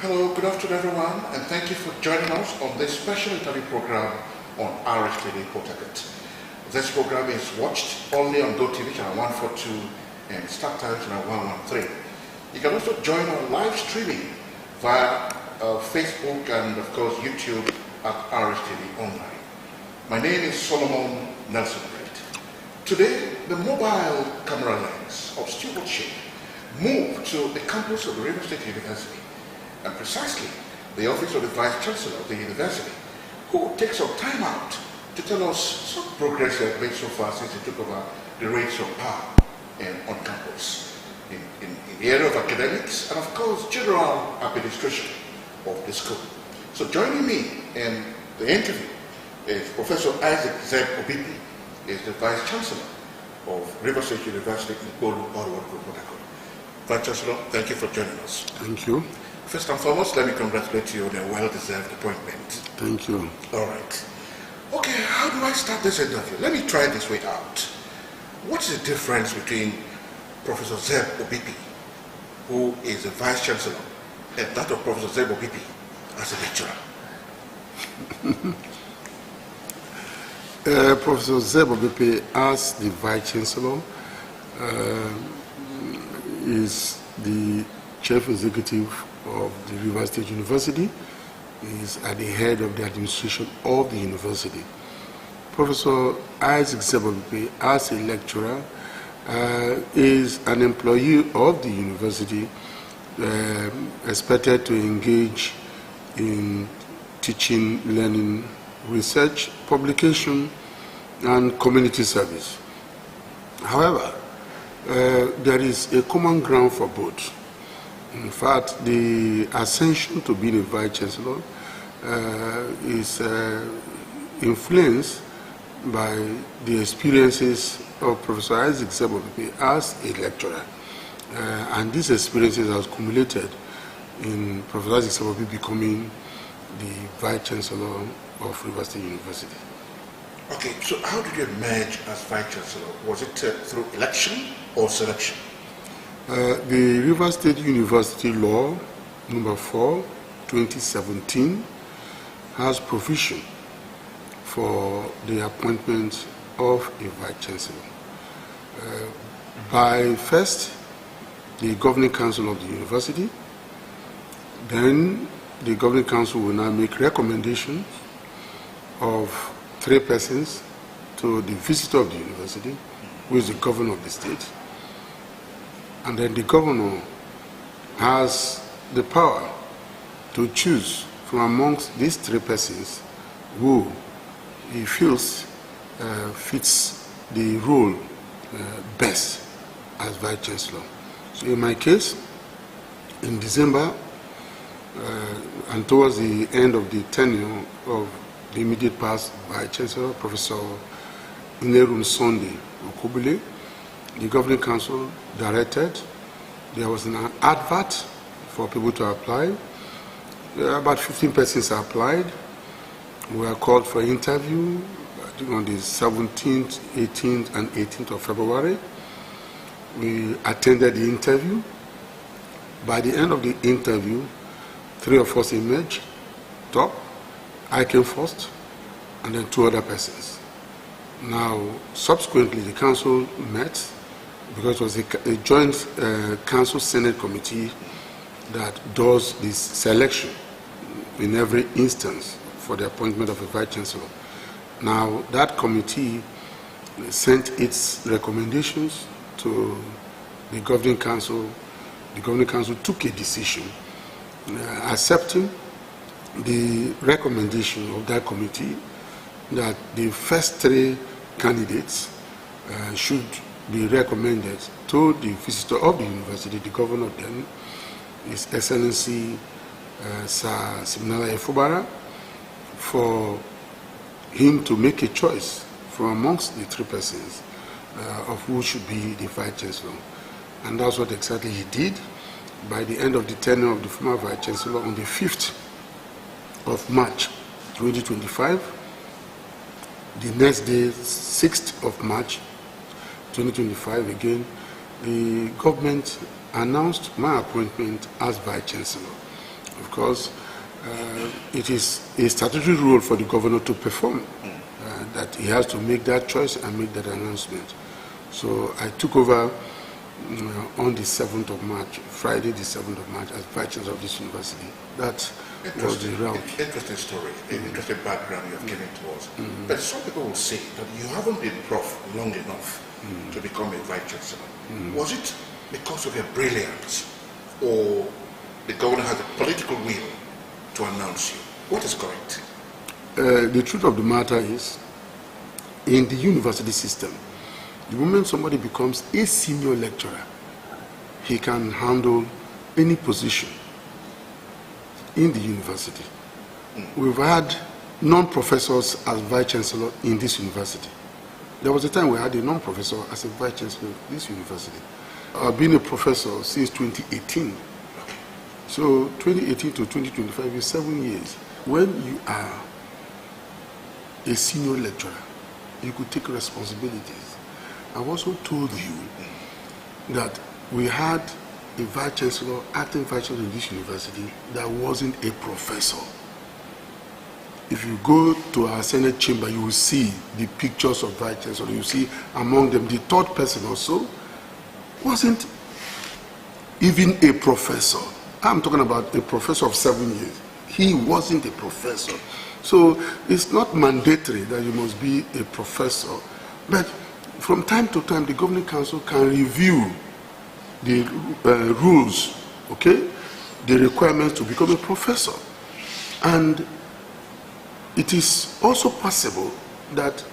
Hello, good afternoon everyone, and thank you for joining us on this special interview program on Rstv Port Harcourt. This program is watched only on GoTV channel 142 and Start Times channel 113. You can also join our live streaming via Facebook and of course YouTube at Rstv Online. My name is Solomon Nelson. Today, the mobile camera lens of Stewardship moved to the campus of the Rivers State University, and precisely the office of the Vice Chancellor of the university, who will take some time out to tell us some progress they have made so far since he took over the reins of power on campus in the area of academics and of course general administration of the school. So joining me in the interview is Professor Zeb Obipi, is the Vice Chancellor of Rivers State University in Gogo Abel. Vice Chancellor, thank you for joining us. Thank you. First and foremost, let me congratulate you on a well-deserved appointment. Thank you. All right. Okay, how do I start this interview? Let me try this way out. What is the difference between Professor Zeb Obipi, who is the Vice Chancellor, and that of Professor Zeb Obipi as a lecturer? Professor Zeb Obipi, as the Vice Chancellor, is the Chief Executive of the Rivers State University, is at the head of the administration of the university. Professor Isaac Zeb Obipi, as a lecturer, is an employee of the university, expected to engage in teaching, learning, research, publication, and community service. However, there is a common ground for both. In fact, the ascension to being a Vice Chancellor is influenced by the experiences of Professor Isaac Zeb Obipi as a lecturer. And these experiences have accumulated in Professor Isaac Zeb Obipi becoming the Vice Chancellor of Rivers State University. Okay, so how did you emerge as Vice Chancellor? Was it through election or selection? The Rivers State University Law number 4, 2017 has provision for the appointment of a Vice Chancellor. By first, the Governing Council of the University, then the Governing Council will now make recommendations of 3 persons to the visitor of the university, who is the governor of the state. And then the governor has the power to choose from amongst these 3 persons who he feels fits the role best as Vice Chancellor. So in my case, in December, and towards the end of the tenure of the immediate past Vice Chancellor, Professor Inerun Sunday Okubile, the Governing Council directed there was an advert for people to apply. About 15 persons applied. We were called for interview on the 17th, 18th, and 18th of February. We attended the interview. By the end of the interview, 3 of us emerged top. I came first, and then 2 other persons. Now, subsequently, the council met, because it was a joint council Senate committee that does this selection in every instance for the appointment of a Vice Chancellor. Now, that committee sent its recommendations to the Governing Council. The Governing Council took a decision accepting the recommendation of that committee that the first 3 candidates should be recommended to the visitor of the university, the governor then, His Excellency Sir Siminala Fubara, for him to make a choice from amongst the 3 persons of who should be the Vice Chancellor. And that's what exactly he did. By the end of the tenure of the former Vice Chancellor, on the 5th of March 2025, the next day, 6th of March 2025, again, the government announced my appointment as Vice Chancellor. Of course, it is a statutory role for the governor to perform, that he has to make that choice and make that announcement. So I took over on the 7th of March, Friday the 7th of March, as Vice Chancellor of this university. That was the route. Interesting story, interesting background you have given to us. But some people will say that you haven't been Prof long enough to become a Vice Chancellor. Was it because of your brilliance, or the governor has a political will to announce you? What is correct? The truth of the matter is, in the university system, the moment somebody becomes a senior lecturer, he can handle any position in the university. We've had non-professors as Vice Chancellor in this university. There was a time we had a non-professor as a Vice Chancellor of this university. I've been a professor since 2018. So 2018 to 2025 is 7 years. When you are a senior lecturer, you could take responsibilities. I've also told you that we had a Vice Chancellor, acting Vice Chancellor in this university that wasn't a professor. If you go to our Senate chamber, you will see the pictures of Vice Chancellor. You see among them the third person also wasn't even a professor. I'm talking about a professor of 7 years. He wasn't a professor. So it's not mandatory that you must be a professor. But from time to time, the Governing Council can review the rules, okay, the requirements to become a professor. And it is also possible that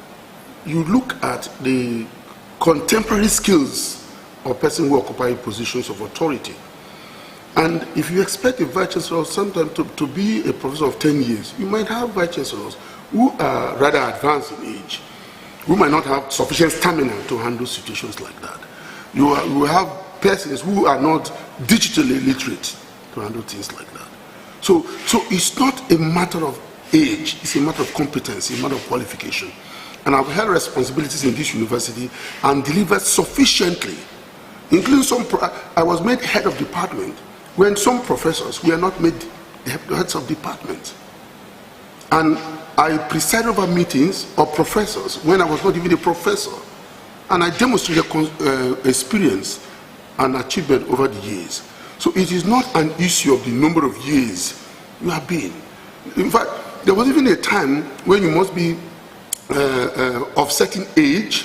you look at the contemporary skills of person who occupy positions of authority. And if you expect a Vice Chancellor sometimes to be a professor of 10 years, you might have Vice Chancellors who are rather advanced in age, who might not have sufficient stamina to handle situations like that. You will have persons who are not digitally literate to handle things like that. So it's not a matter of age, it's a matter of competence, a matter of qualification. And I've held responsibilities in this university and delivered sufficiently, including I was made head of department when some professors were not made heads of department. And I presided over meetings of professors when I was not even a professor. And I demonstrated experience and achievement over the years. So it is not an issue of the number of years you have been. In fact, there was even a time when you must be of certain age,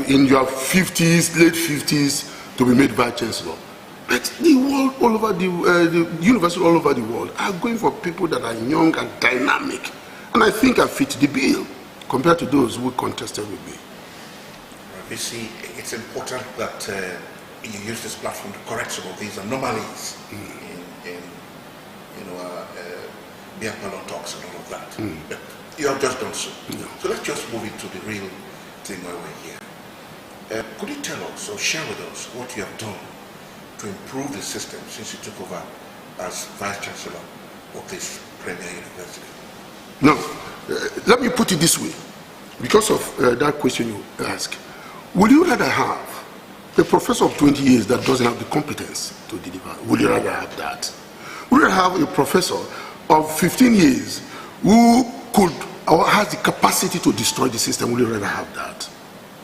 in your 50s, late 50s, to be made Vice Chancellor. But the world all over the university all over the world are going for people that are young and dynamic, and I think I fit the bill compared to those who contested with me. You see, it's important that you use this platform to correct some of these anomalies in beer parlor talks and all of that. But you have just done so. No. So let's just move into the real thing while we're here. Could you tell us or share with us what you have done to improve the system since you took over as Vice Chancellor of this premier university? Now, let me put it this way, because of that question you ask. Would you rather have a professor of 20 years that doesn't have the competence to deliver? Would you rather have that? Would you rather have a professor of 15 years who could or has the capacity to destroy the system? Would you rather have that?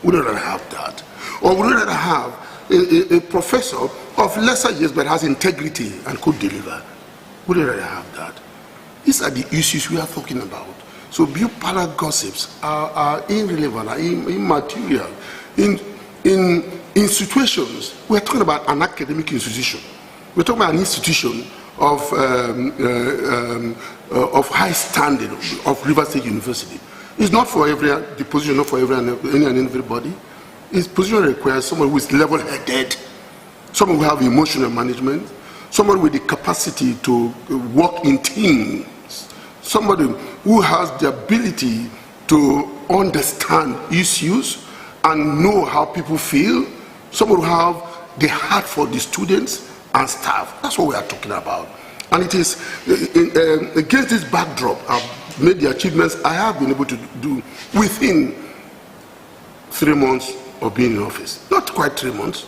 Would you rather have that? Or would you rather have a professor of lesser years but has integrity and could deliver? Would you rather have that? These are the issues we are talking about. So beer parlor gossips are irrelevant, are immaterial. In situations, we're talking about an academic institution. We're talking about an institution of high standing of Rivers State University. It's not for the position, not for any and everybody. Its position requires someone who is level-headed, someone who has emotional management, someone with the capacity to work in teams, somebody who has the ability to understand issues and know how people feel, someone who has the heart for the students and staff. That's what we are talking about. And it is against this backdrop, I've made the achievements I have been able to do within 3 months of being in office. Not quite 3 months.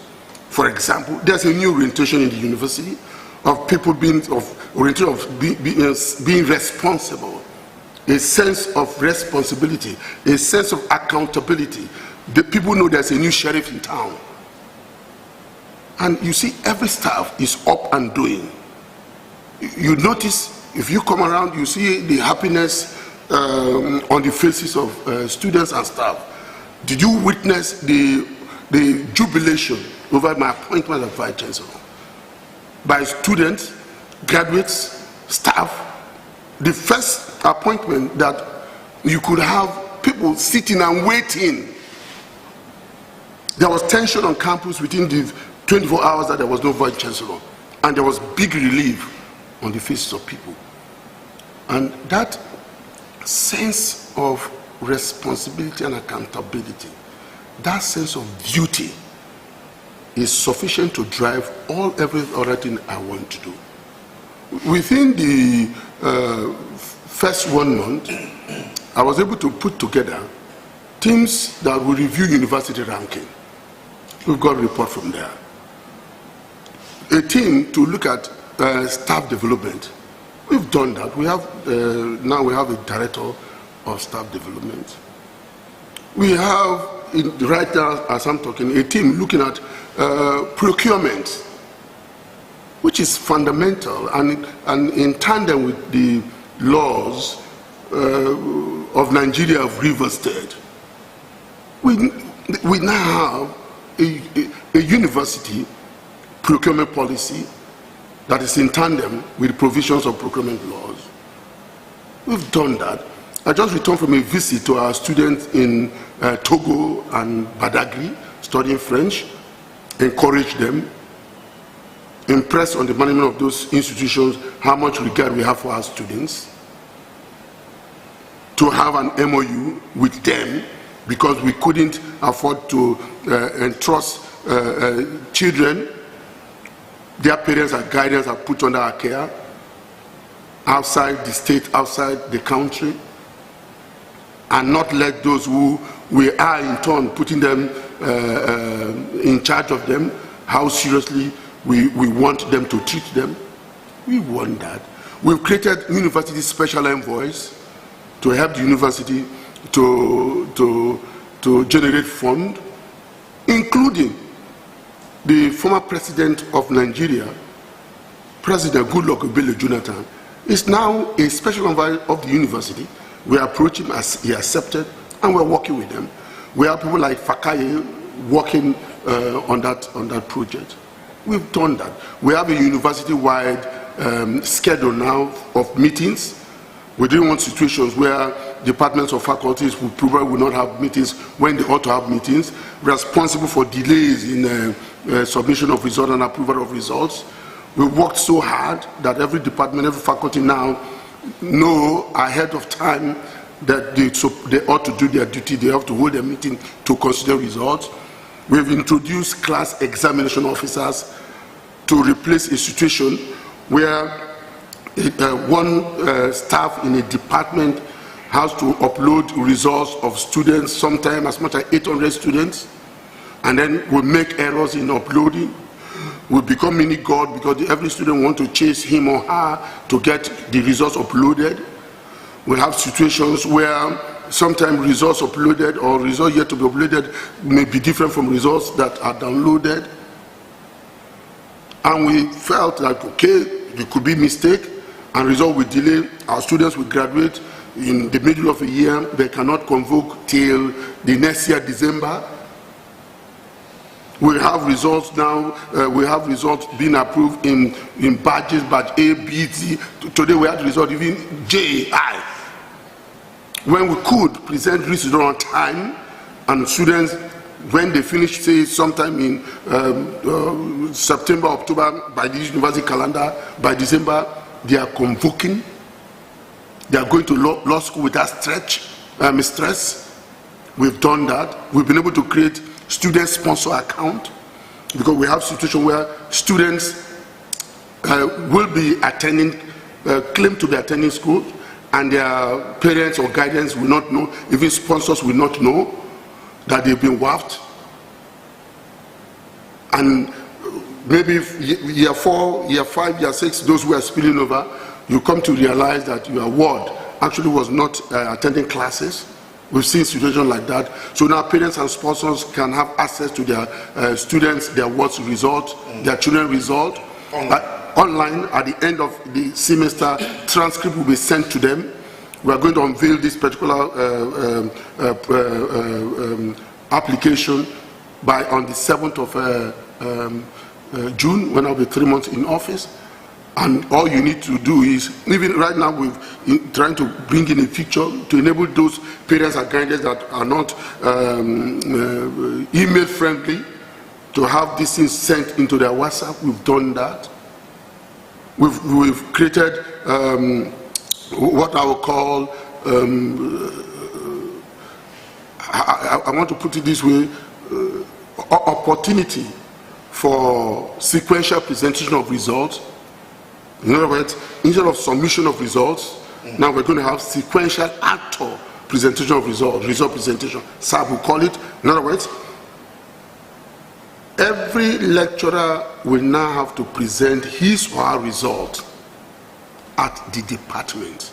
For example, there's a new orientation in the university of people being being responsible, a sense of responsibility, a sense of accountability. The people know there's a new sheriff in town. And you see, every staff is up and doing. You notice, if you come around, you see the happiness on the faces of students and staff. Did you witness the jubilation over my appointment as Vice Chancellor? By students, graduates, staff. The first appointment that you could have people sitting and waiting. There was tension on campus within the 24 hours that there was no Vice Chancellor. And there was big relief on the faces of people. And that sense of responsibility and accountability, that sense of duty is sufficient to drive every other thing I want to do. Within the first 1 month, I was able to put together teams that will review university ranking. We've got a report from there. A team to look at staff development. We've done that. We have now we have a director of staff development. We have, right now as I'm talking, a team looking at procurement, which is fundamental and in tandem with the laws of Nigeria of River State. We now have a university procurement policy that is in tandem with provisions of procurement laws. We've done that. I just returned from a visit to our students in Togo and Badagry, studying French, encourage them, impress on the management of those institutions how much regard we have for our students, to have an MOU with them because we couldn't afford to entrust children. Their parents and guardians are put under our care outside the state, outside the country, and not let those who we are in turn putting them in charge of them, how seriously we want them to treat them. We want that. We've created university special envoys to help the university to generate fund, including the former president of Nigeria, President Gogo Abel Jonathan, is now a special envoy of the university. We approach him as he accepted, and we're working with them. We have people like Fakaye working on that project. We've done that. We have a university-wide schedule now of meetings. We didn't want situations where departments or faculties will probably will not have meetings when they ought to have meetings. Responsible for delays in submission of results and approval of results. We worked so hard that every department, every faculty now know ahead of time that they ought to do their duty. They have to hold a meeting to consider results. We've introduced class examination officers to replace a situation where one staff in a department has to upload results of students, sometimes as much as 800 students, and then we make errors in uploading. We become mini God because every student wants to chase him or her to get the results uploaded. We have situations where sometimes results uploaded or results yet to be uploaded may be different from results that are downloaded. And we felt like, okay, there could be mistake and result will delay. Our students will graduate in the middle of a year. They cannot convoke till the next year, December. We have results now, we have results being approved in badges, badge A, B, C. Today we had the result even J, I. When we could present results on time, and students, when they finish, say sometime in September, October, by the university calendar, by December, they are convoking. They are going to law school without stress. We've done that. We've been able to create student sponsor account because we have situation where students will be attending, claim to be attending school, and their parents or guardians will not know, even sponsors will not know that they've been waived. And maybe year 4, year 5, year 6, those who are spilling over, you come to realize that your ward actually was not attending classes. We've seen situations like that. So now parents and sponsors can have access to their students, their ward's result, their children's result. Online at the end of the semester, transcript will be sent to them. We are going to unveil this particular application on the 7th of June, when I'll be 3 months in office. And all you need to do is, even right now, we're trying to bring in a feature to enable those parents and guardians that are not email friendly to have this thing sent into their WhatsApp. We've done that. We've created what I will call, I want to put it this way, opportunity for sequential presentation of results. In other words, instead of submission of results, now we're going to have sequential actor presentation of results, result presentation. SAB will call it. In other words, every lecturer will now have to present his or her result at the department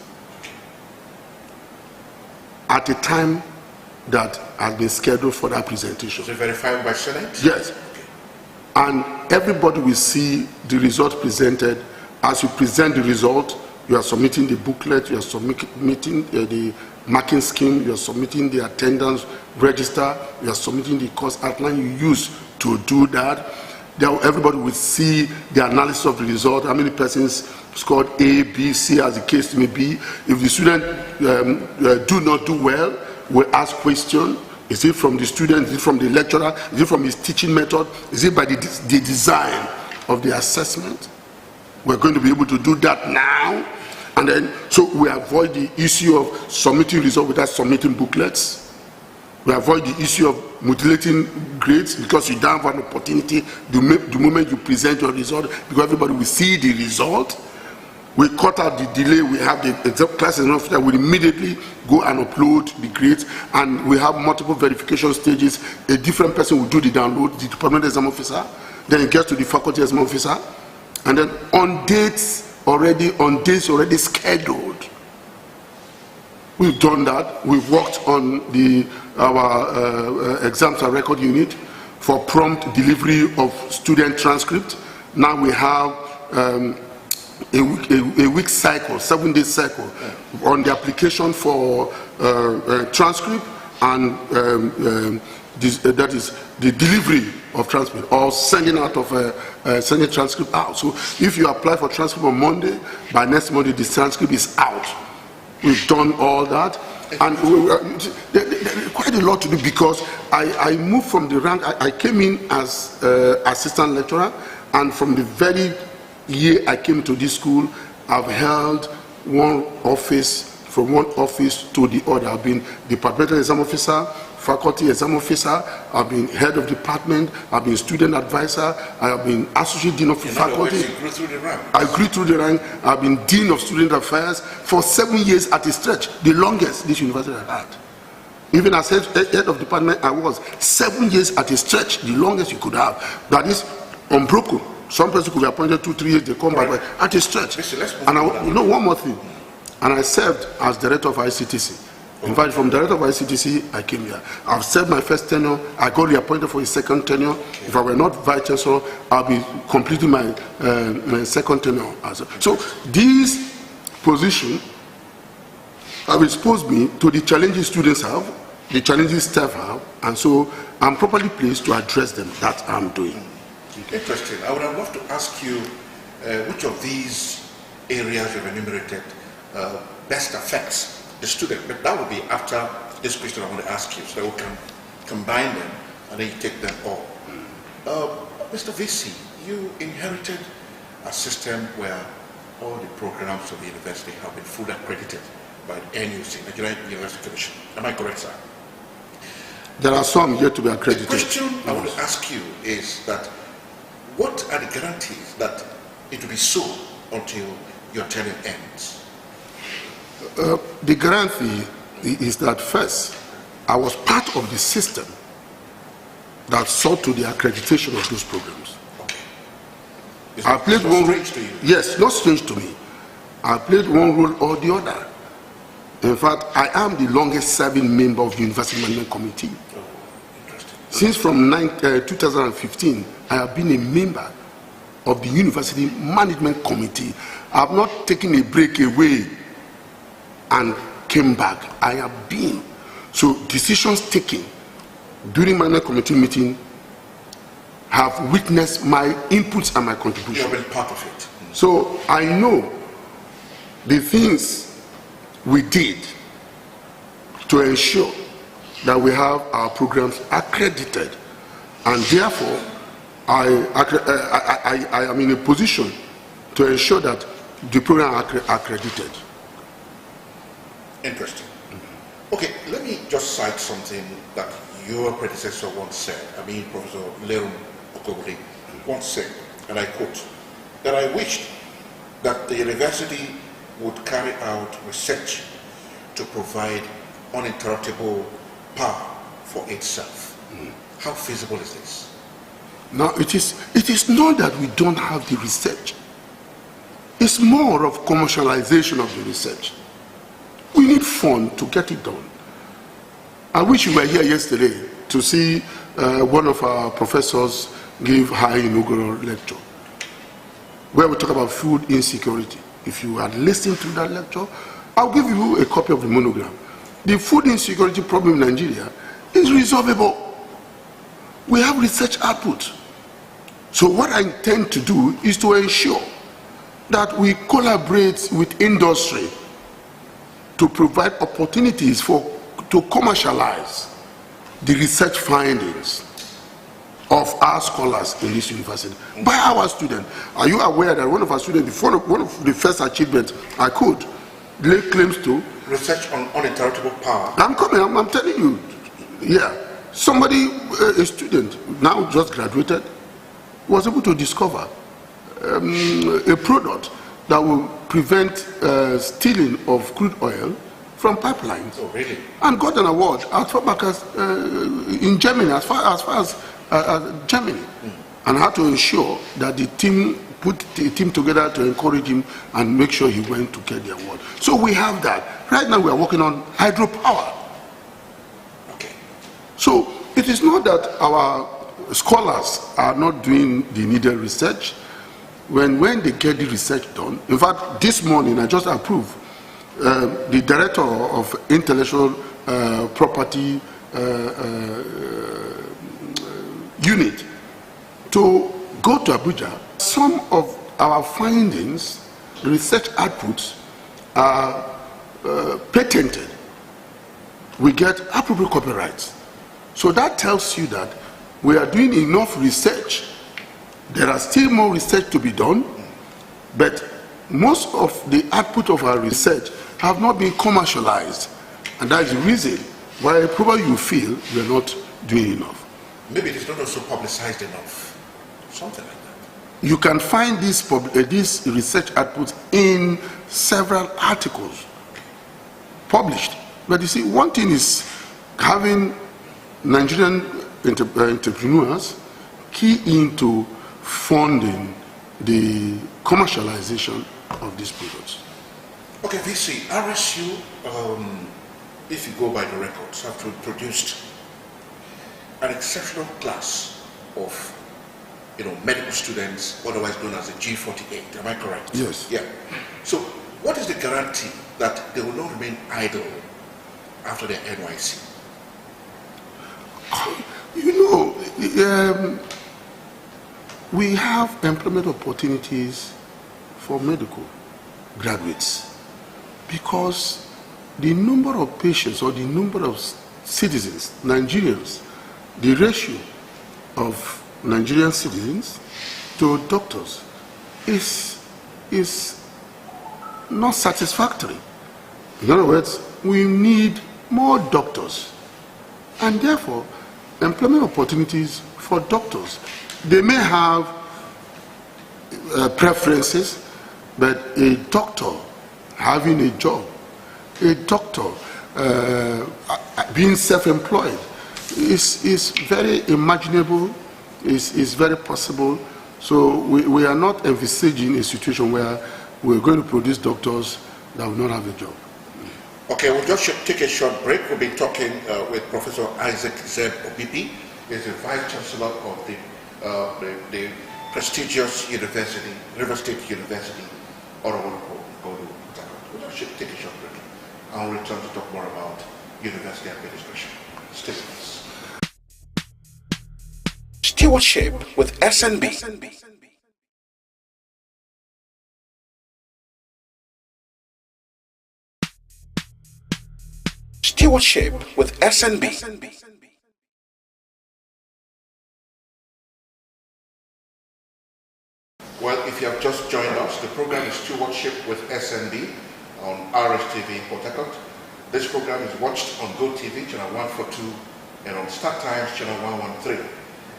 at a time that has been scheduled for that presentation. Is it verified by Senate? Yes. And everybody will see the result presented. As you present the result, you are submitting the booklet, you are submitting the marking scheme, you are submitting the attendance register, you are submitting the course outline you use to do that. Everybody will see the analysis of the result, how many persons scored A, B, C, as the case may be. If the student do not do well, we'll ask questions. Is it from the student? Is it from the lecturer? Is it from his teaching method? Is it by the design of the assessment? We're going to be able to do that now. And then, so we avoid the issue of submitting results without submitting booklets. We avoid the issue of mutilating grades because you don't have an opportunity the moment you present your result, because everybody will see the result. We cut out the delay. We have the exam class and officer will immediately go and upload the grades, and we have multiple verification stages. A different person will do the download, the department exam officer, then it gets to the faculty exam officer, and then on dates already scheduled. We've done that. We've worked on our exams and record unit for prompt delivery of student transcript. Now we have a week cycle, 7-day cycle on the application for transcript, and that is the delivery of transcript or sending out of sending transcript out. So if you apply for transcript on Monday, by next Monday the transcript is out. We've done all that, and there's quite a lot to do, because I moved from the rank. I came in as assistant lecturer, and from the very year I came to this school, I've held one office, from one office to the other. I've been departmental exam officer, faculty exam officer, I've been head of department, I've been student advisor, I've been associate dean of faculty. You grew through the rank. I grew through the rank. I've been dean of student affairs for 7 years at a stretch, the longest this university has had. Even as head of department, I was 7 years at a stretch, the longest you could have. That is unbroken. Some person could be appointed 2-3 years, they come back at a stretch. And one more thing. And I served as director of ICTC. In fact, from director of ICTC, I came here. I've served my first tenure. I got reappointed for a second tenure. If I were not vice chancellor, I'll be completing my second tenure. So this position have exposed me to the challenges students have, the challenges staff have, and so I'm properly placed to address them. That I'm doing. Interesting. I would have loved to ask you which of these areas you've enumerated best affects the student, but that will be after this question I want to ask you, so we can combine them and then you take them all. Mr. VC, you inherited a system where all the programs of the university have been fully accredited by the NUC, Nigerian University Commission. Am I correct, sir? There are some yet to be accredited. The question I want to ask you is that what are the guarantees that it will be so until your tenure ends? The guarantee is that first, I was part of the system that sought to the accreditation of those programs. Okay. I played one role. Strange to you? Yes, not strange to me. I played one role or the other. In fact, I am the longest serving member of the University Management Committee. Oh, interesting. Since from 2015, I have been a member of the University Management Committee. I have not taken a break away and came back. I have been. So decisions taken during Management Committee meeting have witnessed my inputs and my contribution. You have been part of it. So I know the things we did to ensure that we have our programs accredited, and therefore I am in a position to ensure that the program are accredited. Interesting. Okay, let me just cite something that your predecessor once said. Professor Lerum Okobri once said, and I quote, that I wished that the university would carry out research to provide uninterruptible power for itself. How feasible is this? Now, it is not that we don't have the research. It's more of commercialization of the research. We need fund to get it done. I wish you were here yesterday to see one of our professors give her inaugural lecture, where we talk about food insecurity. If you are listening to that lecture, I'll give you a copy of the monogram. The food insecurity problem in Nigeria is resolvable. We have research output. So what I intend to do is to ensure that we collaborate with industry to provide opportunities to commercialize the research findings of our scholars in this university by our students. Are you aware that one of our students, one of the first achievements I could lay claims to? Research on uninterruptible power. I'm telling you, yeah. Somebody, a student, now just graduated, was able to discover a product that will prevent stealing of crude oil from pipelines. Oh, really? And got an award as far back as in Germany, as far as Germany, and had to ensure that the team put the team together to encourage him and make sure he went to get the award. So we have that. Right now we are working on hydropower. Okay. So it is not that our scholars are not doing the needed research. When they get the research done, in fact, this morning I just approved the director of intellectual property unit to go to Abuja. Some of our findings, research outputs, are patented. We get appropriate copyrights. So that tells you that we are doing enough research. There are still more research to be done, but most of the output of our research have not been commercialized. And that is the reason why probably you feel we are not doing enough. Maybe it is not also publicized enough. Something like that. You can find this research output in several articles published. But you see, one thing is having Nigerian entrepreneurs key into funding the commercialization of these products. Okay, VC, RSU, if you go by the records, have produced an exceptional class of medical students, otherwise known as the G48. Am I correct? Yes. Yeah. So, what is the guarantee that they will not remain idle after their NYC? We have employment opportunities for medical graduates because the number of patients or the number of citizens, Nigerians, the ratio of Nigerian citizens to doctors is not satisfactory. In other words, we need more doctors, and therefore employment opportunities for doctors. They may have preferences, but a doctor having a job, a doctor being self-employed is very imaginable, is very possible. So we are not envisaging a situation where we're going to produce doctors that will not have a job. Okay, we'll just take a short break. We'll be talking with Professor Isaac Z. Obipi. He's the Vice Chancellor of the prestigious university, River State University, Gogo Abel. We'll just take a short break and we'll return to talk more about university administration. Stay with us. Stewardship with SNB. Stewardship with SNB. Well, if you have just joined us, the program is Stewardship with SNB on Rstv Port Harcourt. This program is watched on Go TV, channel 142, and on Star Times, channel 113.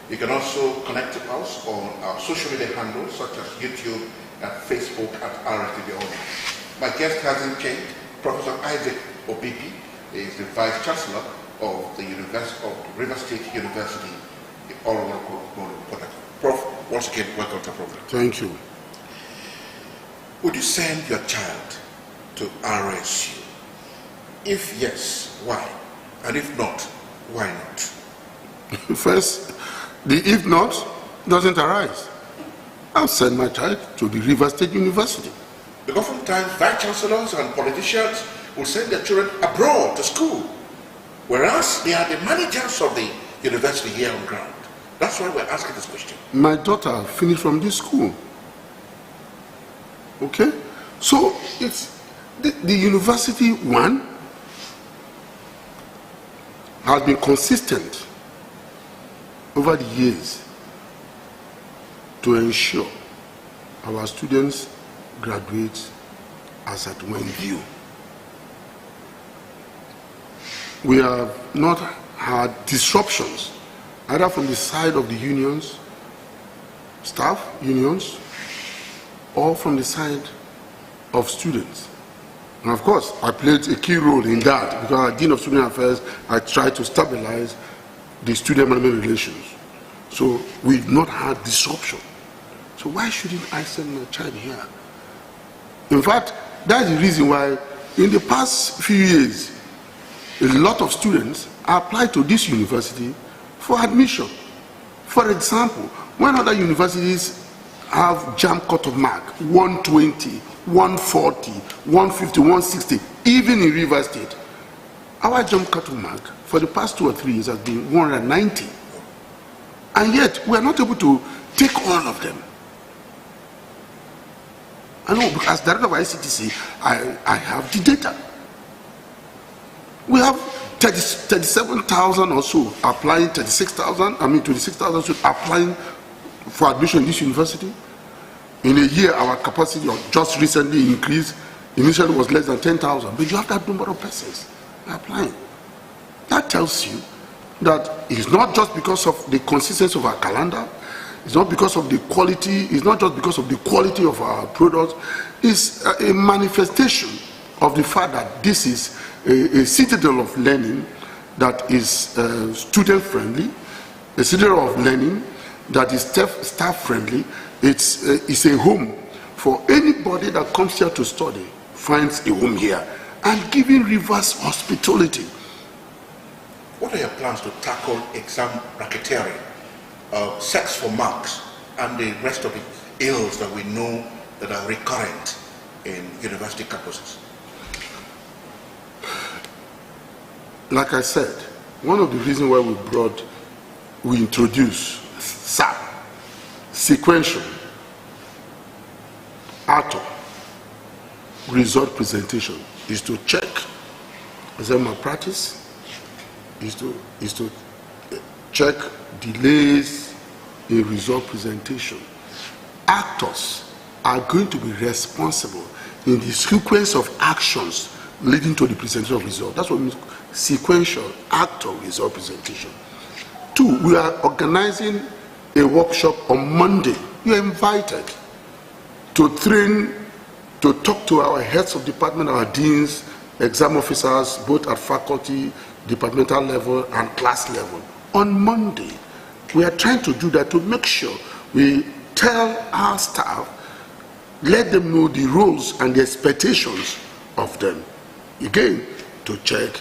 You can also connect to us on our social media handles, such as YouTube and Facebook at Rstv only. My guest hasn't changed. Professor Isaac Obipi is the Vice Chancellor of the River State University in Gogo Abel. Prof, once again, welcome to the program. Thank you. Would you send your child to RSU? If yes, why? And if not, why not? First, the if not doesn't arise. I'll send my child to the River State University. Because sometimes vice chancellors and politicians will send their children abroad to school, whereas they are the managers of the university here on ground. That's why we're asking this question. My daughter finished from this school. Okay? So it's the university, one, has been consistent over the years to ensure our students graduate as at when due. We have not had disruptions either from the side of the unions, staff unions, or from the side of students. And of course, I played a key role in that because as Dean of Student Affairs, I tried to stabilize the student management relations. So we've not had disruption. So why shouldn't I send my child here? In fact, that's the reason why in the past few years, a lot of students applied to this university for admission. For example, when other universities have JAMB cut-off mark 120, 140, 150, 160, even in River State, our JAMB cut-off mark for the past 2 or 3 years has been 190. And yet, we are not able to take all of them. I know, because as director of ICTC, I have the data. We have 37,000 or so applying, 26,000 so applying for admission in this university. In a year, our capacity just recently increased. Initially was less than 10,000, but you have that number of persons applying. That tells you that it's not just because of the consistency of our calendar, it's not because of the quality, it's not just because of the quality of our products, it's a manifestation of the fact that this is a citadel of learning that is student-friendly, a citadel of learning that is staff-friendly. It's a home for anybody that comes here to study, finds a home here, and giving reverse hospitality. What are your plans to tackle exam racketeering, sex for marks, and the rest of the ills that we know that are recurrent in university campuses? Like I said, one of the reasons why we introduced SAP, sequential, auto, result presentation, is to check exam malpractice, is to check delays in result presentation. Actors are going to be responsible in the sequence of actions leading to the presentation of result. That's what means sequential actor result presentation. 2, we are organizing a workshop on Monday. You are invited to train, to talk to our heads of department, our deans, exam officers, both at faculty, departmental level, and class level. On Monday, we are trying to do that to make sure we tell our staff, let them know the roles and the expectations of them. Again, to check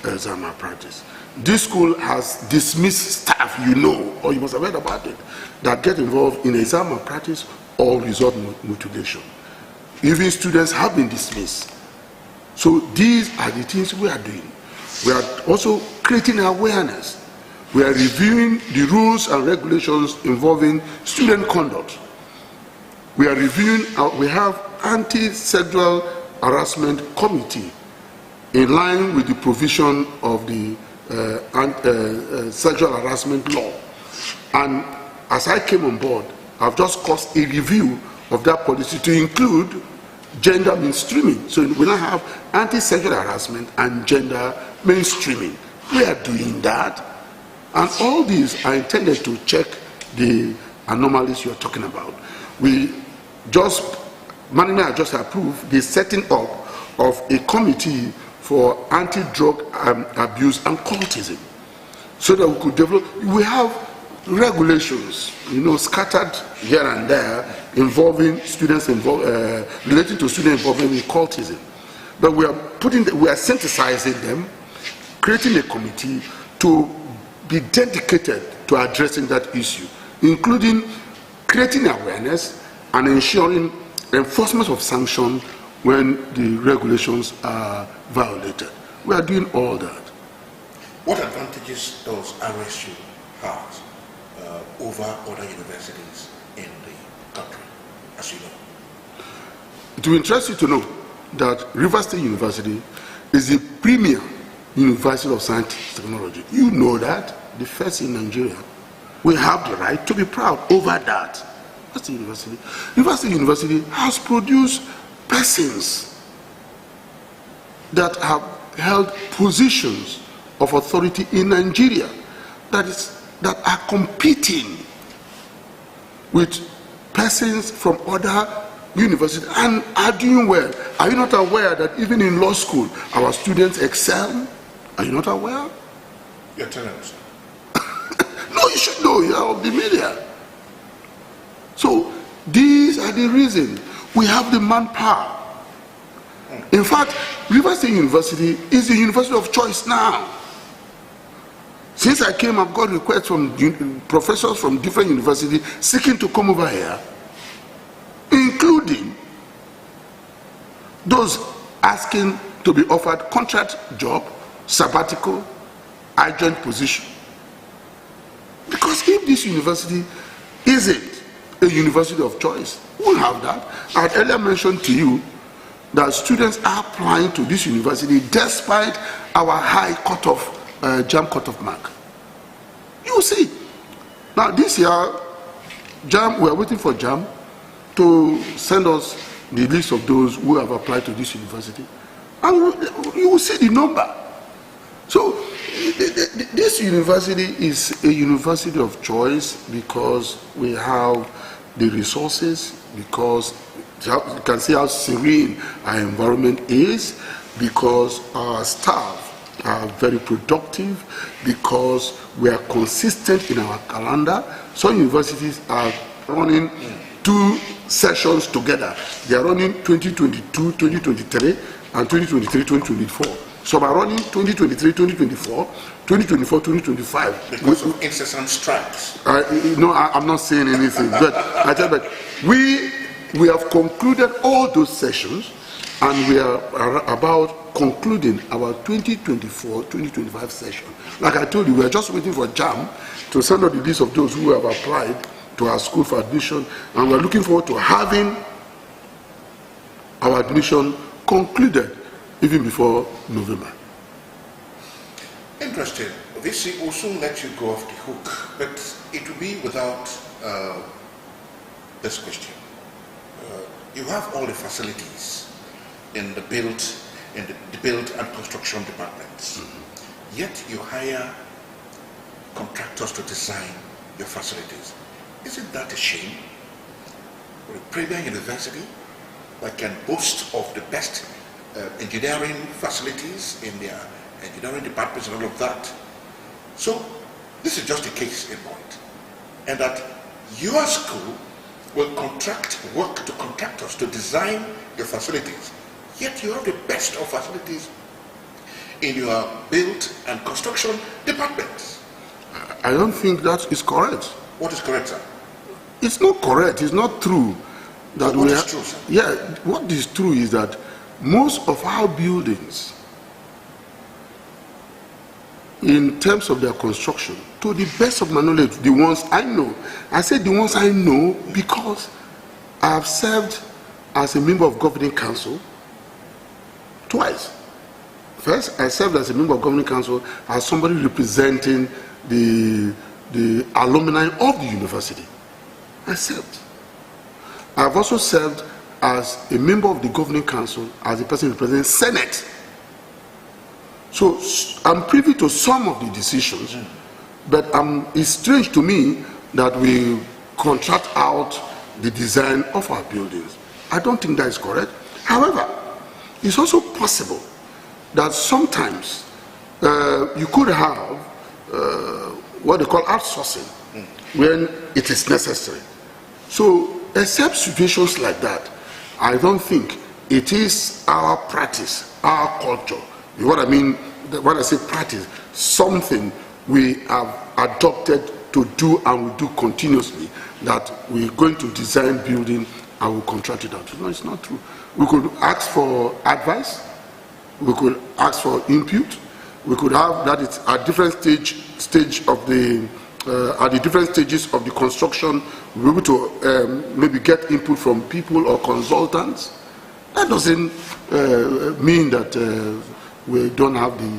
exam malpractice. This school has dismissed staff, you know, or you must have heard about it, that get involved in exam malpractice or result mutilation. Even students have been dismissed. So these are the things we are doing. We are also creating awareness. We are reviewing the rules and regulations involving student conduct. We are reviewing, we have anti-sexual harassment committee in line with the provision of the sexual harassment law. And as I came on board, I've just caused a review of that policy to include gender mainstreaming. So we now have anti-sexual harassment and gender mainstreaming. We are doing that. And all these are intended to check the anomalies you're talking about. Management just approved the setting up of a committee for anti-drug abuse and cultism, so that we could develop. We have regulations, you know, scattered here and there involving students relating to student involvement in cultism. But we are synthesizing them, creating a committee to be dedicated to addressing that issue, including creating awareness and ensuring enforcement of sanctions when the regulations are violated. We are doing all that. What advantages does RSU have over other universities in the country, as you know? It will interest you to know that Rivers State University is the premier university of science and technology. You know that, the first in Nigeria. We have the right to be proud over that. That's the university. Rivers State University has produced persons that have held positions of authority in Nigeria that are competing with persons from other universities and are doing well. Are you not aware that even in law school our students excel? Are you not aware? You're telling us. No, you should know. You are of the media. So these are the reasons. We have the manpower. In fact, Rivers State University is the university of choice now. Since I came, I've got requests from professors from different universities seeking to come over here, including those asking to be offered contract job, sabbatical, adjunct position. Because if this university isn't a university of choice, we'll have that. I had earlier mentioned to you that students are applying to this university despite our high cutoff, JAM cutoff mark. You will see. Now this year, JAM, we are waiting for JAM to send us the list of those who have applied to this university. And you will see the number. So this university is a university of choice because we have the resources, because you can see how serene our environment is, because our staff are very productive, because we are consistent in our calendar. Some universities are running 2 sessions together. They are running 2022, 2023, and 2023, 2024. Some are running 2023, 2024, 2024, 2025. Because of incessant strikes. No, I'm not saying anything. But I tell you that we have concluded all those sessions, and we are about concluding our 2024-2025 session. Like I told you, we are just waiting for JAM to send out the list of those who have applied to our school for admission, and we are looking forward to having our admission concluded even before November. Interesting. This will soon let you go off the hook, but it will be without this question. You have all the facilities in the build and construction departments, yet you hire contractors to design your facilities. Isn't that a shame? For a premier university that can boast of the best engineering facilities in their engineering departments and all of that. So this is just a case in point, and that your school will work to contractors to design your facilities, yet you have the best of facilities in your build and construction departments. I don't think that is correct. What is correct, sir? It's not correct. It's not true. That so what is true, sir? Yeah, what is true is that most of our buildings, in terms of their construction, to the best of my knowledge, the ones I know, I said the ones I know because I have served as a member of governing council twice. First, I served as a member of governing council as somebody representing the alumni of the university. I served. I have also served as a member of the governing council as a person representing Senate. So I'm privy to some of the decisions, but it's strange to me that we contract out the design of our buildings. I don't think that is correct. However, it's also possible that sometimes you could have what they call outsourcing when it is necessary. So except situations like that, I don't think it is our practice, our culture. What I mean, when I say practice, something we have adopted to do and we do continuously, that we're going to design building and we'll contract it out. No, it's not true. We could ask for advice, we could ask for input, we could have that it's at different stage of the at the different stages of the construction, we're able to maybe get input from people or consultants. That doesn't mean that we don't have the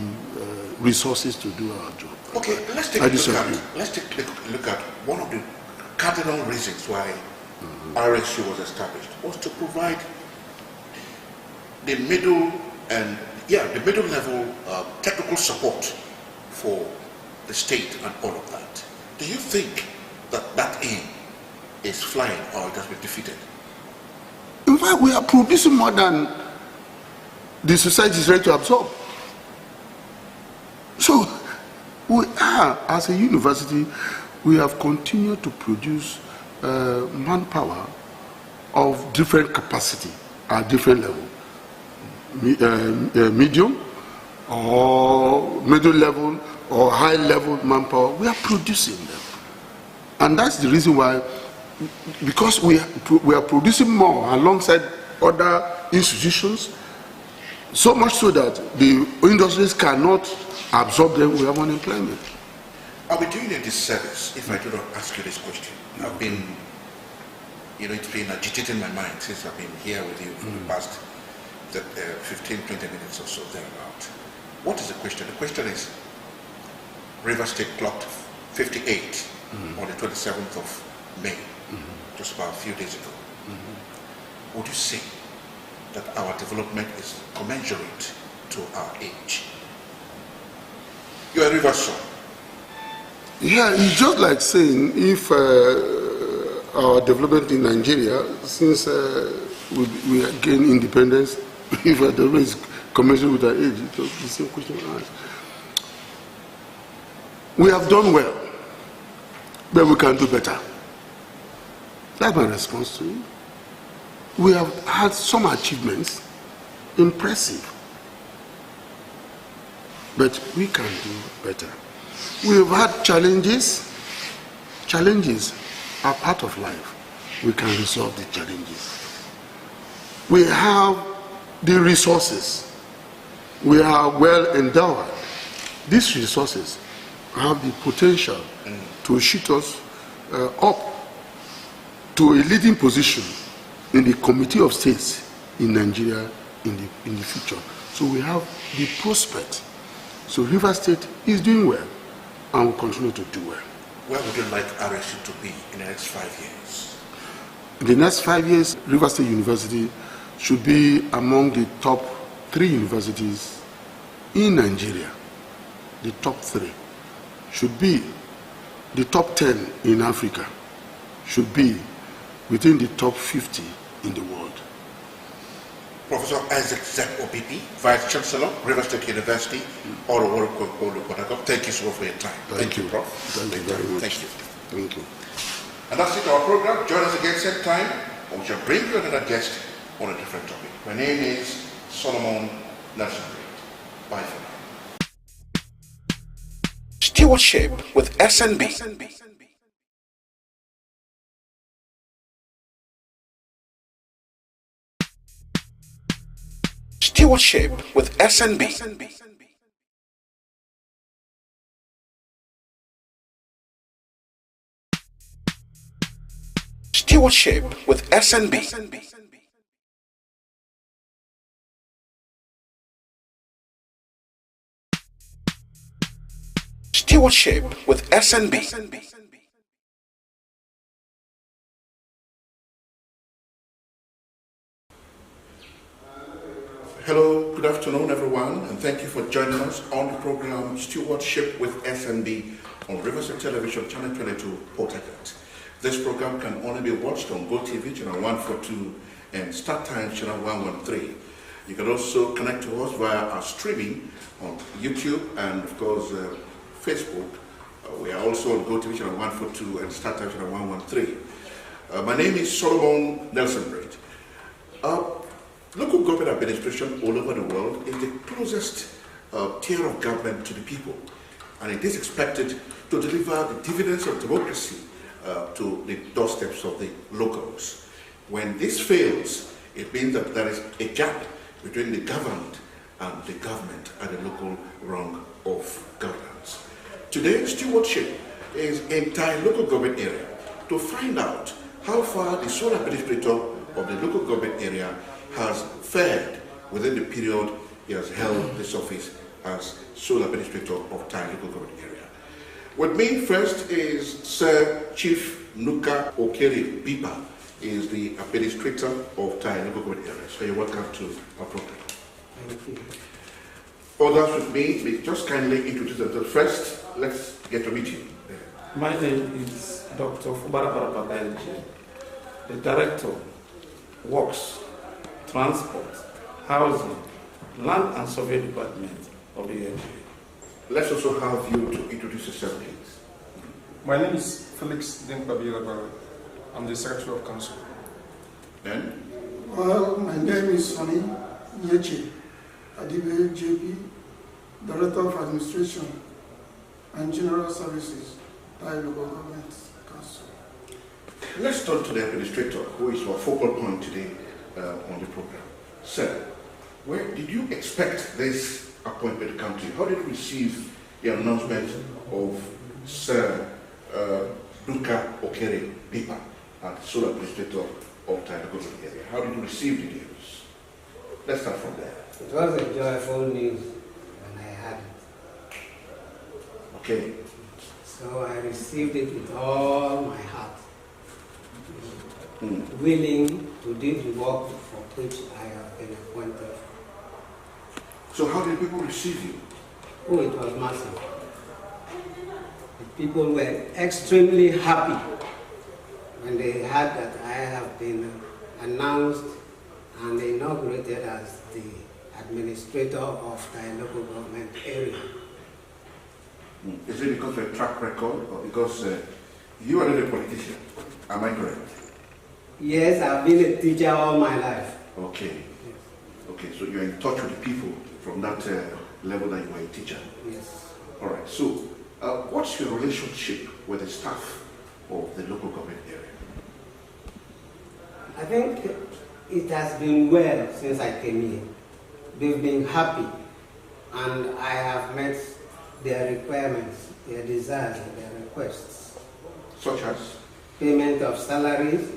resources to do our job. Okay, let's take a look at one of the cardinal reasons why RSU was established was to provide the middle level technical support for the state and all of that. Do you think that that aim is flying or it has been defeated? In fact, we are producing more than the society is ready to absorb. So we are, as a university, we have continued to produce manpower of different capacity at different level. Medium or middle level or high level manpower, we are producing them. And that's the reason why, because we are producing more alongside other institutions, so much so that the industries cannot absorb them, we have unemployment. I'll be doing a disservice if I do not ask you this question. I've been, it's been agitating my mind since I've been here with you for the past 15, 20 minutes or so thereabout. What is the question? The question is, River State clocked 58 on the 27th of May, just about a few days ago. Would you say that our development is commensurate to our age? You're a River son. Yeah, it's just like saying if our development in Nigeria, since we gain independence, if our development is commensurate with our age, it's the same question I ask. We have done well, but we can do better. That's my response to you. We have had some achievements, impressive, but we can do better. We have had challenges. Challenges are part of life. We can resolve the challenges. We have the resources. We are well endowed. These resources have the potential to shoot us up to a leading position in the Committee of States in Nigeria in the future. So we have the prospect. So River State is doing well and will continue to do well. Where would you like RSU to be in the next 5 years? In the next 5 years, River State University should be among the top 3 universities in Nigeria. The top 3 should be the top 10 in Africa, should be within the top 50 in the world. Professor Isaac Obipi, Vice Chancellor, River State University, thank you so much for your time. Thank you, Prof. Thank you very much. Thank you. Thank you. And that's it, our program. Join us again same time, and we shall bring you another guest on a different topic. My name is Solomon Nelson. Bye for now. Stewardship with SNB. Stewardship with SNB. Stewardship with SNB. Stewardship with SNB. Hello, good afternoon everyone, and thank you for joining us on the program Stewardship with SNB on Riverside Television, Channel 22, Port Harcourt. This program can only be watched on Go TV, Channel 142, and Start Times, Channel 113. You can also connect to us via our streaming on YouTube and, of course, Facebook. We are also on Go TV, Channel 142, and Start Times, Channel 113. My name is Solomon Nelson. Local government administration all over the world is the closest tier of government to the people, and it is expected to deliver the dividends of democracy to the doorsteps of the locals. When this fails, it means that there is a gap between the governed and the government at the local rung of governance. Today, stewardship is entire local government area to find out how far the sole administrator of the local government area has fared within the period he has held this office as sole administrator of Thai local government area. With me first is Sir Chief Nta Ebenezer Letam, is the administrator of Thai local government area. So you're welcome to our program. Thank you. Others with me, may just kindly introduce themselves. First, let's get to meet you. My name is Dr. Fubara Barapakaye, the Director, Works, Transport, Housing, Land and Survey Department of the HLGA. Let's also have you to introduce yourself, please. My name is Felix Biiragbara. I'm the Secretary of Council. Then? Well, my name is Nyeche, Adibe JP, Director of Administration and General Services, Thai Local Government Council. Let's turn to the administrator, who is our focal point today on the program. Sir, where did you expect this appointment to come to you? How did you receive the announcement of Sir Nta Ebenezer Letam, the sole administrator of Thai local government area? How did you receive the news? Let's start from there. It was a joyful news when I had it. Okay. So I received it with all my heart, willing to do the work for which I have been appointed. So how did people receive you? Oh, it was massive. The people were extremely happy when they heard that I have been announced and inaugurated as the administrator of the local government area. Is it because of a track record or because you are not a politician? Am I correct? Yes, I've been a teacher all my life. Okay. Okay, so you're in touch with the people from that level that you were a teacher. Yes. All right, so what's your relationship with the staff of the local government area? I think it has been well since I came here. They've been happy, and I have met their requirements, their desires, and their requests. Such as? Payment of salaries.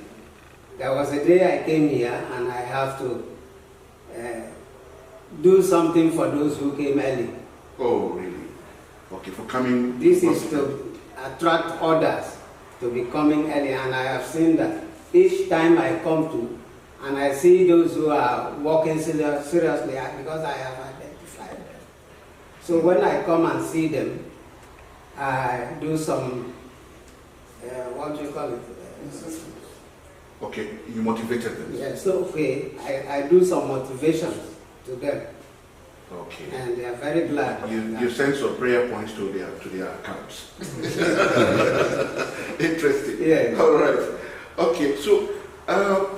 There was a day I came here and I have to do something for those who came early. Oh, really? Okay, for coming... This is to attract others to be coming early, and I have seen that each time I come to and I see those who are working seriously because I have identified them. So when I come and see them, I do some, what do you call it? Okay, you motivated them? Yes, so okay, I do some motivations to them. Okay. And they are very glad. You send some prayer points to their accounts. Interesting. Yeah. All right. Okay. So,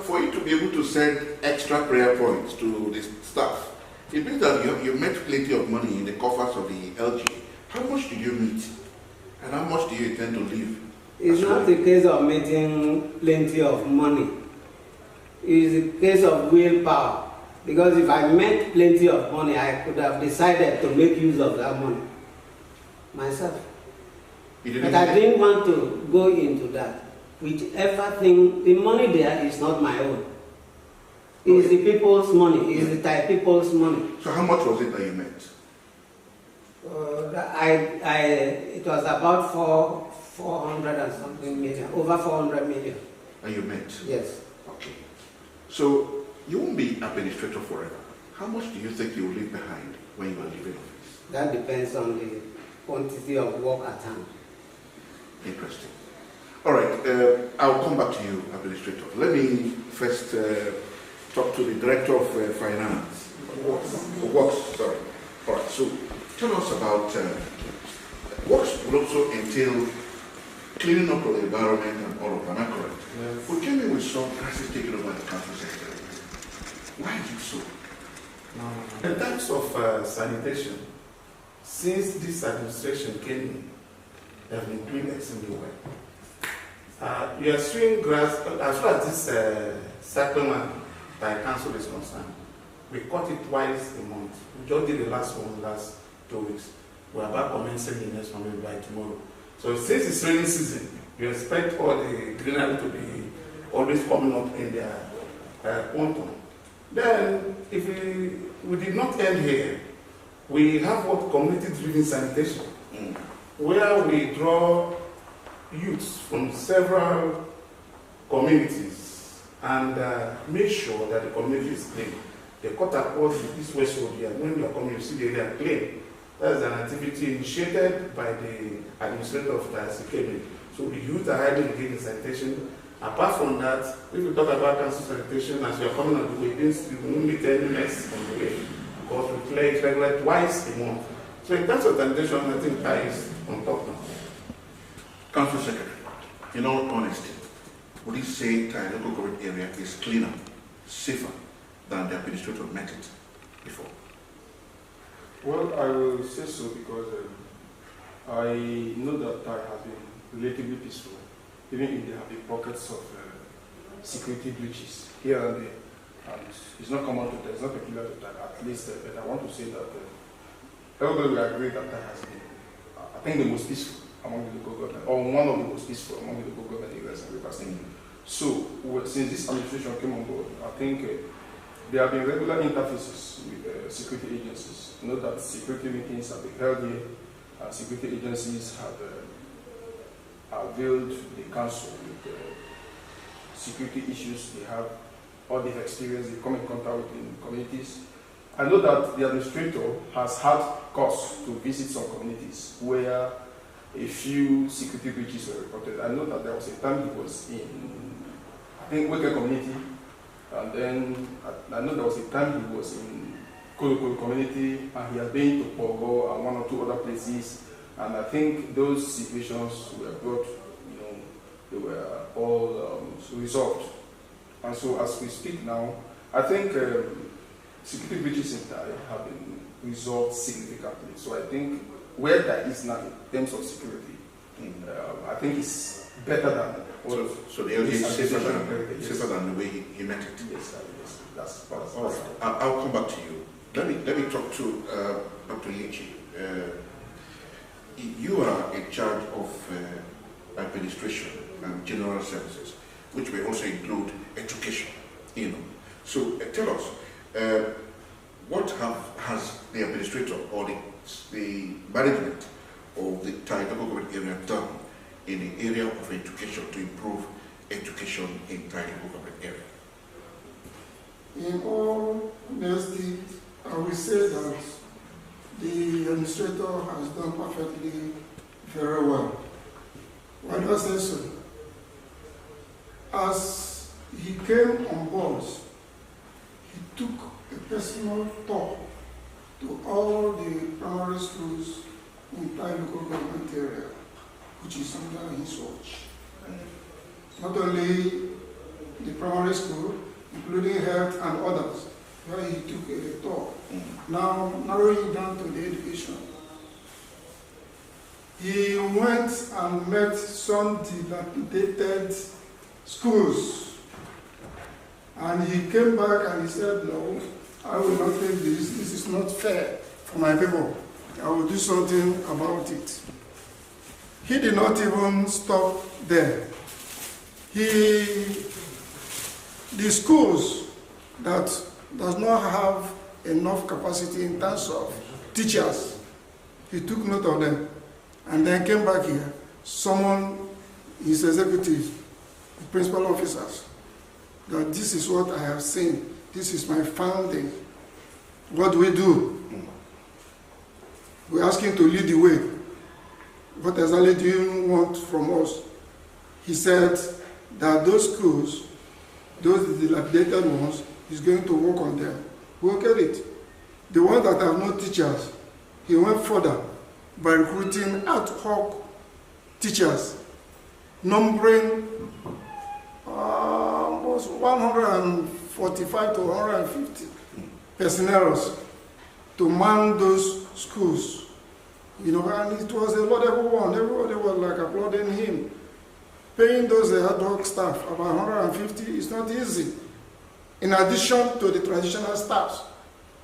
for you to be able to send extra prayer points to the staff, it means that you met plenty of money in the coffers of the LGA. How much did you meet, and how much do you intend to leave? It's not a case of making plenty of money. It's a case of willpower. Because if I made plenty of money, I could have decided to make use of that money myself. But I didn't want to go into that. Whichever thing, the money there is not my own. It's the people's money. It's the Thai people's money. So how much was it that you met? It was about 400 and something million, over 400 million. And you met? Yes. Okay. So you won't be administrator forever. How much do you think you will leave behind when you are leaving office? That depends on the quantity of work at hand. Interesting. All right, I'll come back to you, administrator. Let me first talk to the director of finance. Works, sorry. All right, so tell us about works will also entail cleaning up of the environment and all of that, am I correct? Yes. We came in with some crisis taken over the council sector. Why is it so? In terms of sanitation, since this administration came in, they have been doing extremely well. You are swinging grass, as far as this settlement by council is concerned, we cut it twice a month. We just did the last one last 2 weeks. We are about commencing the next one by tomorrow. So since it's rainy season, you expect all the greenery to be always coming up in their own time. Then, if we did not end here, we have what community-driven sanitation, where we draw youths from several communities and make sure that the community is clean. They cut across this west road here. When you are coming, you see the area clean. That is an activity initiated by the administrator of the CKB. So the youth are highly engaged in sanitation. Apart from that, if we talk about council sanitation, as we are coming on the way, you won't meet any mess on the way, because we clear it regularly twice a month. So in terms of sanitation, I think that is on top now. Council Secretary, in all honesty, would you say Thai local government area is cleaner, safer than the administrator met it before? Well, I will say so because I know that Thai has been relatively peaceful, even if there have been pockets of security breaches here and there. And it's not common to Thai, it's not peculiar to Thai, at least, but I want to say that everybody will agree that Thai has been, I think, the most peaceful among the local government, or one of the most peaceful among the local government areas in Rivers State. So, since this administration came on board, I think there have been regular interfaces with security agencies. You know that security meetings have been held here, and security agencies have availed the council with security issues they have, or they've experienced, they come in contact with in communities. I know that the administrator has had cause to visit some communities where a few security breaches were reported. I know that there was a time he was in, I think, Wake community, and then I know there was a time he was in Kolo community, and he had been to Pogo and one or two other places, and I think those situations were brought, they were all resolved. And so as we speak now, I think security breaches in Thai have been resolved significantly. So I think where that is now in terms of security, I think it's better than all. So the LG is safer than the way he met it. Yes, that's all right. I'll come back to you. Let me talk to Dr. Nyeche. You are in charge of administration and general services, which may also include education. So tell us, what has the administrator or the management of the Thai local government area done in the area of education to improve education in Thai local government area? In all honesty, I will say that the administrator has done perfectly very well. Why do I say so? As he came on board, he took a personal tour to all the primary schools in Tai local government area, which is under his watch. Not only the primary school, including health and others, where he took a tour. Now, narrowing it down to the education. He went and met some dilapidated schools. And he came back and he said, no, I will not take this. This is not fair for my people. I will do something about it. He did not even stop there. The schools that does not have enough capacity in terms of teachers, he took note of them and then came back here, summoned his executives, the principal officers, that this is what I have seen, this is my finding. What do we do? We ask him to lead the way. What exactly do you want from us? He said that those schools, those dilapidated ones, he's going to work on them. We look at it. The ones that have no teachers, he went further by recruiting ad hoc teachers, numbering almost 145 to 150 personnel to man those schools. You know, and it was a laudable one. Everybody was like applauding him. Paying those ad hoc staff about 150 is not easy. In addition to the traditional staffs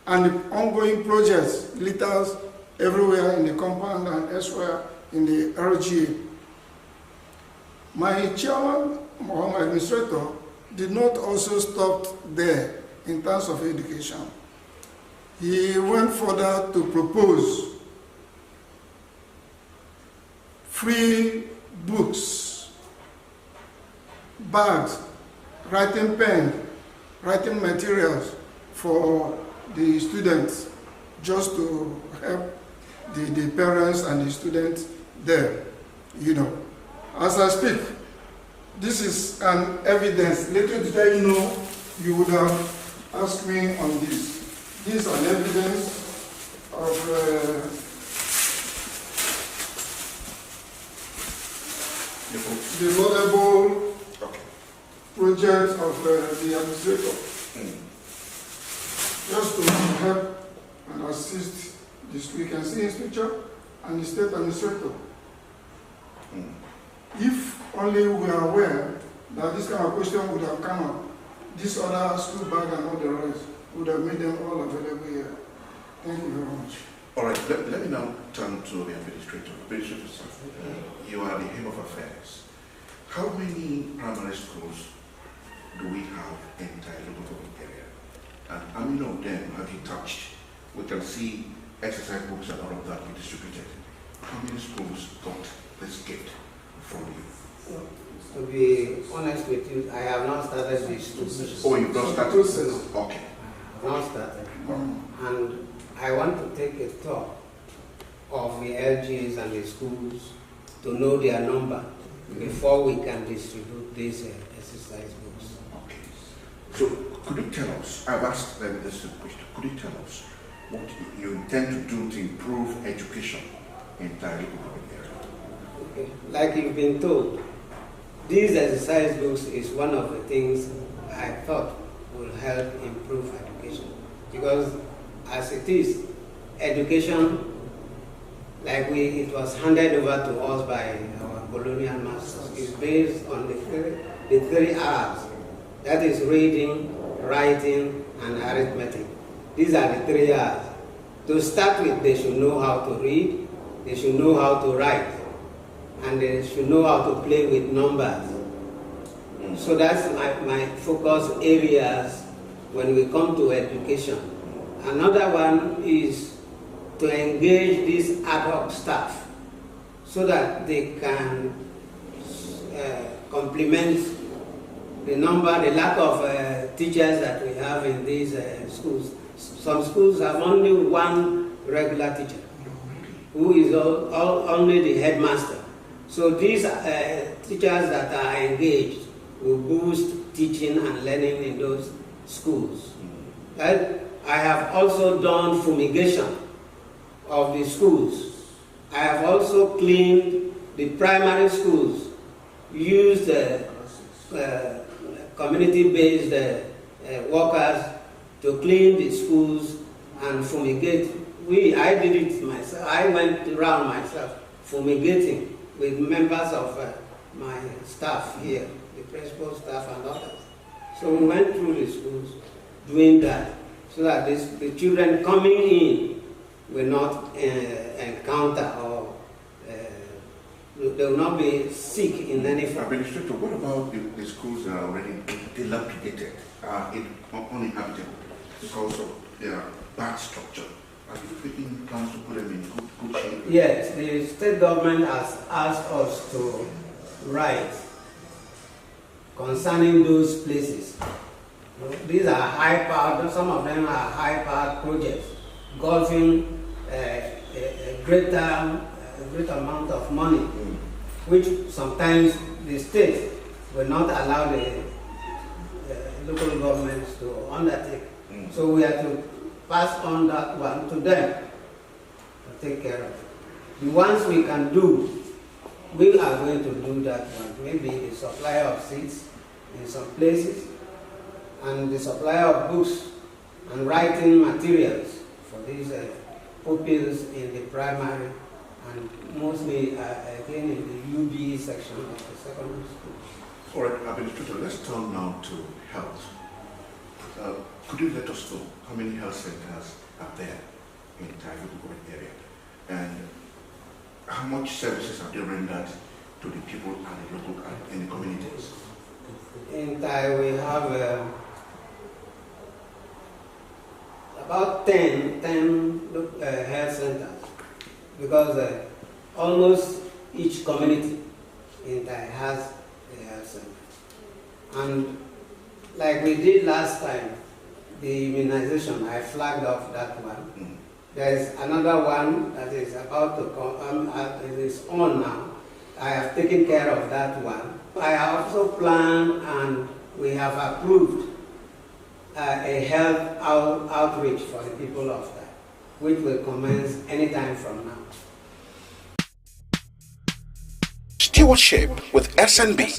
and the ongoing projects, litters everywhere in the compound and elsewhere in the HLGA. My chairman, or my administrator, did not also stop there in terms of education. He went further to propose free books, bags, writing pen, writing materials for the students, just to help the parents and the students there. You know, as I speak, this is an evidence. Little did I know you would have asked me on this. This is an evidence of the laudable project of the administrator. Just to help and assist the school. You can see his picture and the state administrator. If only we are aware that this kind of question would have come up, this other school bag and all the rest would have made them all available here. Thank you very much. All right, let me now turn to the administrator. You are the head of affairs. How many primary schools do we have in the local area? And how many of them have you touched? We can see exercise books and all of that be distributed. How many schools got this gift from you? To be honest with you, I have not started this process. Oh, you've not started? Okay. I have not started. And I want to take a tour of the LGs and the schools to know their number before we can distribute these exercise books. Okay. So, could you tell us, I've asked them this question, could you tell us what you intend to do to improve education in the area? Okay. Like you've been told, these exercise books is one of the things I thought will help improve education. Because as it is, education, like it was handed over to us by our colonial masters, is based on the three R's. That is reading, writing, and arithmetic. These are the three R's. To start with, they should know how to read, they should know how to write, and they should know how to play with numbers. So that's my focus areas when we come to education. Another one is to engage these ad hoc staff so that they can complement the lack of teachers that we have in these schools. Some schools have only one regular teacher, who is only the headmaster. So these teachers that are engaged will boost teaching and learning in those schools. Right? I have also done fumigation of the schools. I have also cleaned the primary schools, used community-based workers to clean the schools and fumigate. I did it myself. I went around myself fumigating with members of my staff here, the principal staff and others. So we went through the schools doing that, so that the children coming in will not encounter or they will not be sick in any form. Administrator, what about the schools that are already dilapidated, uninhabitable because of their bad structure? Are you taking plans to put them in good shape? Yes, the state government has asked us to write concerning those places. These are high-powered, some of them are high-powered projects, involving a great amount of money, which sometimes the state will not allow the local governments to undertake. So we have to pass on that one to them to take care of. The ones we can do, we are going to do that one. Maybe the supply of seats in some places, and the supply of books and writing materials for these pupils in the primary and mostly again in the UB section of the secondary school. All right, Administrator, let's turn now to health. Could you let us know how many health centers are there in the Nta Ebenezer area, and how much services are they rendered to the people and the local and in the communities? In Nta we have about 10 health centers, because almost each community in Nta has a health center. And like we did last time, the immunization, I flagged off that one. There is another one that is about to come, it is on now. I have taken care of that one. I have also planned and we have approved a health outreach for the people of that, which will commence anytime from now. Stewardship with SNB.